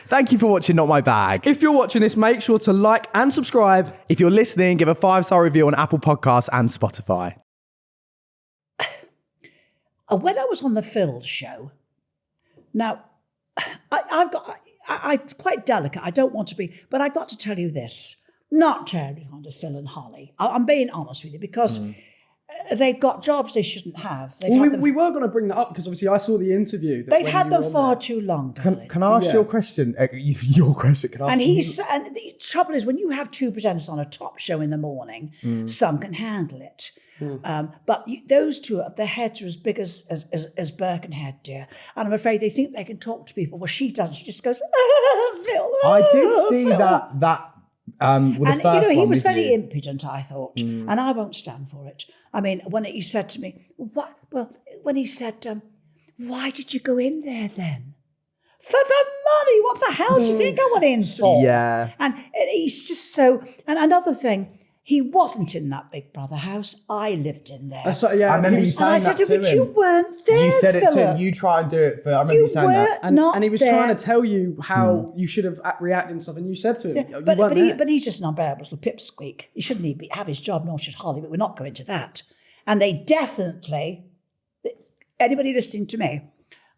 Thank you for watching Not My Bag. If you're watching this, make sure to like and subscribe. If you're listening, give a 5-star review on Apple Podcasts and Spotify. When I was on the Phil show, now, I'm quite delicate. I don't want to be, but I've got to tell you this. Not terribly fond of Phil and Holly. I'm being honest with you because they've got jobs they shouldn't have. We were going to bring that up because obviously I saw the interview. They've had them far too long, darling. Can I ask your question? Your question. Can I ask and the trouble is, when you have two presenters on a top show in the morning, some can handle it. But those two, their heads are as big as Birkenhead, dear. And I'm afraid they think they can talk to people. Well, she doesn't. She just goes, Phil. I did see Phil. that with the first he one was with very you. impudent, I thought, and I won't stand for it. I mean, when he said to me, "What?" Well, when he said, "Why did you go in there then?" For the money. What the hell do you think I went in for? Yeah. And he's just so. And another thing, he wasn't in that Big Brother house. I lived in there. I remember you saying And I said that to him, to but you him. weren't there, You said it to Philip. him. You try and do it. I remember you saying that. And he was there. trying to tell you how you should have reacted and stuff, and you said to him, Yeah, you but weren't there. he's just an unbearable little pipsqueak. He shouldn't have his job, nor should Holly, but we're not going to that. And they definitely, anybody listening to me,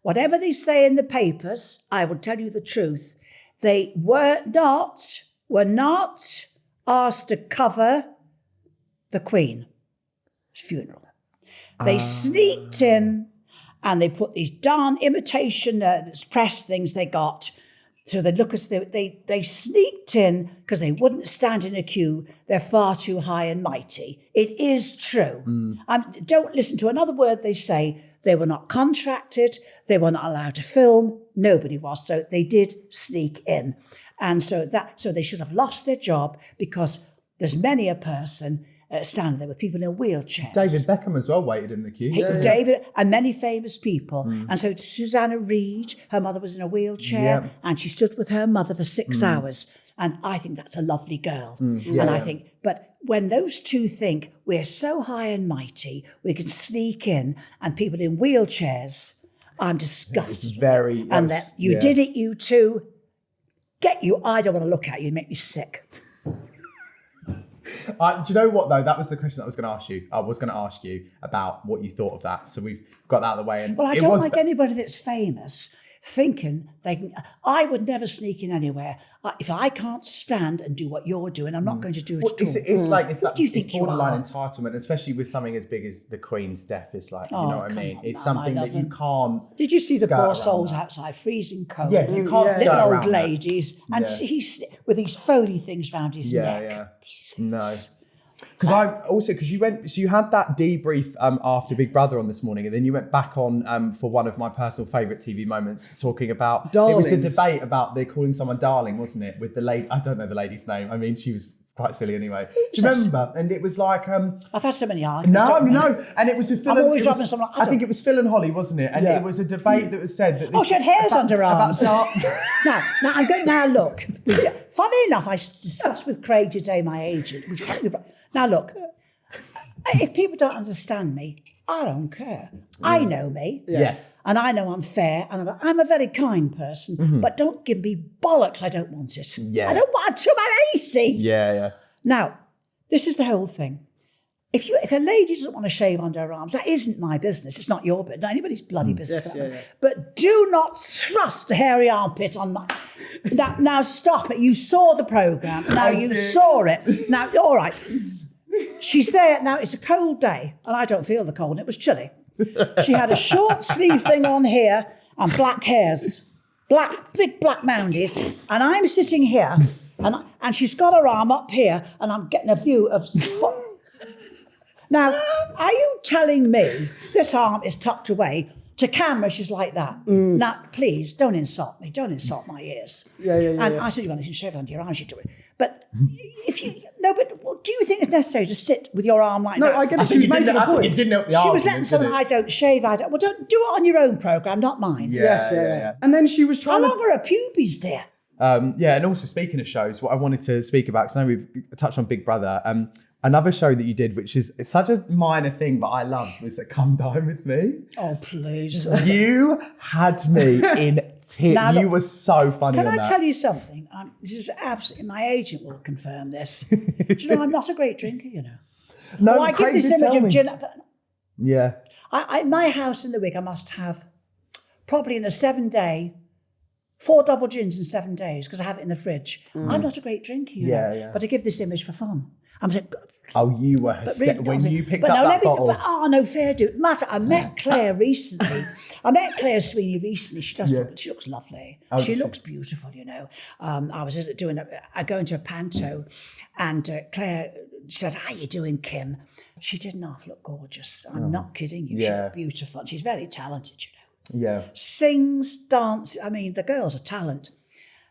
whatever they say in the papers, I will tell you the truth. They were not asked to cover the Queen's funeral. They sneaked in and they put these darn imitation press things they got. So they look as they sneaked in because they wouldn't stand in a queue. They're far too high and mighty. It is true. Don't listen to another word they say. They were not contracted. They were not allowed to film. Nobody was. So they did sneak in. And so they should have lost their job because there's many a person standing there with people in wheelchairs. David Beckham as well waited in the queue. David and many famous people. And so Susanna Reid, her mother was in a wheelchair and she stood with her mother for 6 hours. And I think that's a lovely girl. And I think, but when those two think we're so high and mighty, we can sneak in and people in wheelchairs, I'm disgusted. And that you did it, you two. Get you, I don't want to look at you, you make me sick. Do you know what though? That was the question that I was going to ask you. I was going to ask you about what you thought of that. So we've got that out of the way. And well, I don't like anybody that's famous thinking they can. I would never sneak in anywhere. If I can't stand and do what you're doing, I'm not going to do it at all. It's like it's What do you think you borderline are? entitlement, especially with something as big as the Queen's death. It's like, you know what I mean? On, It's now, something my that you love. can't. Did you see the skirt poor around souls that. outside, freezing cold? Yeah, you can't skirt little old around that. ladies, and he's with these phony things round his neck. Yeah. No. Because you had that debrief after Big Brother on this morning, and then you went back on for one of my personal favourite TV moments, talking about Darlings. It was the debate about they calling someone darling, wasn't it? With the lady, I don't know the lady's name. I mean, she was quite silly anyway. Do you remember? And it was like I've had so many arguments. no, and it was with Phil. I'm always rubbing someone. I think it was Phil and Holly, wasn't it? And it was a debate that was said that. She had hairs under her arms. Now, now I'm going. Now look. Funny enough, I discussed with Craig today, my agent. Now look. If people don't understand me, I don't care. I know me. Yes. And I know I'm fair, and I'm a very kind person, but don't give me bollocks. I don't want it. Yeah. I don't want it. I'm easy. Yeah. Now, this is the whole thing. If a lady doesn't want to shave under her arms, that isn't my business. It's not your business. Not anybody's bloody business. But do not thrust a hairy armpit on my... Now stop it. You saw the programme. Now you saw it. Now, all right. She's there. Now, it's a cold day, and I don't feel the cold, and it was chilly. She had a short sleeve thing on here and black hairs, big black moundies, and I'm sitting here, and she's got her arm up here, and I'm getting a view of... Now, are you telling me this arm is tucked away? To camera, she's like that. Now, please, don't insult me. Don't insult my ears. And I said, you want to shave under your arms, you do it. But if you... No, but do you think it's necessary to sit with your arm like that? No, I get it. She was making a point. It didn't help the She was argument, letting someone, did it? I don't shave, Well, don't do it on your own programme, not mine. Yeah. And then she was How trying long are her pubes, dear? And also speaking of shows, what I wanted to speak about, because I know we've touched on Big Brother, Another show that you did, which is such a minor thing, but I loved, was that Come Dine With Me. Oh, please. You had me in tears. Now, You look, were so funny Can on I that. tell you something? This is absolutely, my agent will confirm this. Do you know, I'm not a great drinker, you know. No, I give Craig this did image tell of me. gin. Yeah. My house in the Wick, I must have probably in a 7-day, 4 double gins in 7 days because I have it in the fridge. I'm not a great drinker, you know, Yeah. but I give this image for fun. I'm saying, Oh, you were really, when you picked but up no, that bottle. no, fair do. Matter, I met Claire recently. I met Claire Sweeney recently. She looks lovely. She looks beautiful, you know. I was going to a panto, and Claire said, "How you doing, Kim?" She didn't half look gorgeous. I'm not kidding you. She Yeah. looked beautiful. She's very talented, you know. Yeah. Sings, dances. I mean, the girl's a talent.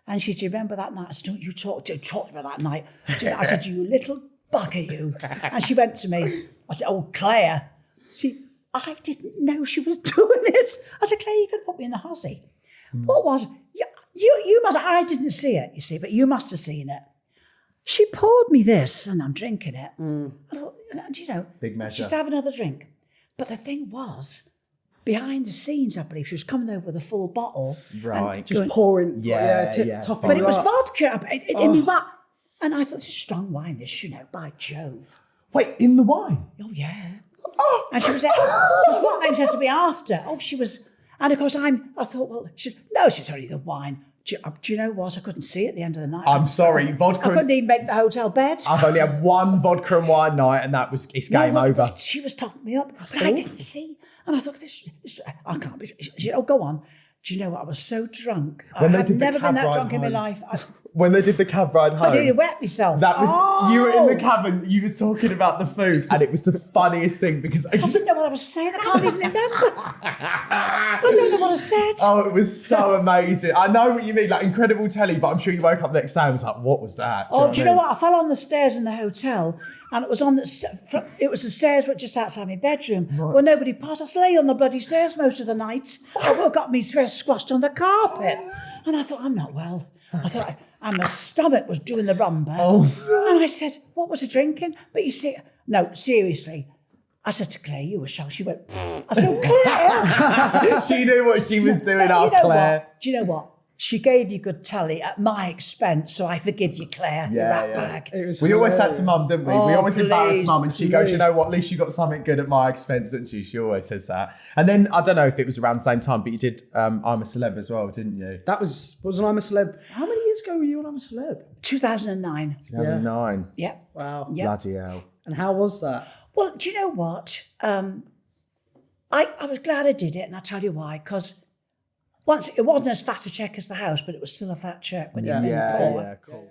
And she said, "Do you remember that night?" I said, "Don't you talk about that night?" I said, "You little bugger, you." And she went to me. I said, "Oh, Claire." See, I didn't know she was doing it. I said, "Claire, you could put me in the hussy." What was you must? I didn't see it, you see, but you must have seen it. She poured me this, and I'm drinking it. I thought, and you know, Big measure. just have another drink. But the thing was, behind the scenes, I believe she was coming over with a full bottle, Right. and Just going, pouring, Yeah, topping but you it was up. vodka. In me, and I thought, this is strong wine, this, you know, by Jove. Wait, in the wine? Oh, yeah. And she was like, because what name has to be after? Oh, she was, and of course I thought, well, she's only the wine. Do you know what? I couldn't see at the end of the night. I'm sorry, vodka. I couldn't even make the hotel bed. I've only had one vodka and wine night, and it's game over. She was topping me up, but I didn't see. And I thought, this I can't be. She said, "Oh, go on." Do you know what? I was so drunk. When they I've did the never been cab that ride drunk in my home. life. When they did the cab ride home, I nearly wet myself. that was you were in the cabin. You was talking about the food, and it was the funniest thing because I didn't know what I was saying. I can't even remember. I don't know what I said. oh, it was so amazing. I know what you mean, like incredible telly, but I'm sure you woke up the next day and was like, "What was that?" Oh, do you know what? I fell on the stairs in the hotel, and it was the stairs were just outside my bedroom. Right. Well, nobody passed. I was lay on the bloody stairs most of the night. I woke up, my dress squashed on the carpet, and I thought, I'm not well. I thought, and my stomach was doing the rumba. Oh. And I said, "What was I drinking?" But you see, no, seriously. I said to Claire, "You were shocked." She went, I said, "Oh, Claire." She knew what she was doing, But you know Claire. what? Do you know what? She gave you good telly at my expense, so I forgive you, Claire, you rat bag. We always said to Mum, didn't we? We always embarrassed please, Mum, and she goes, "You know what? At least you got something good at my expense," didn't she? She always says that. And then I don't know if it was around the same time, but you did I'm a Celeb as well, didn't you? That wasn't I'm a Celeb. How many years ago were you on I'm a Celeb? 2009. 2009. Yeah. Wow. Yeah. Bloody hell. And how was that? Well, do you know what? I was glad I did it, and I'll tell you why. Because once it wasn't as fat a check as the house, but it was still a fat check when you've been poor. Yeah, cool.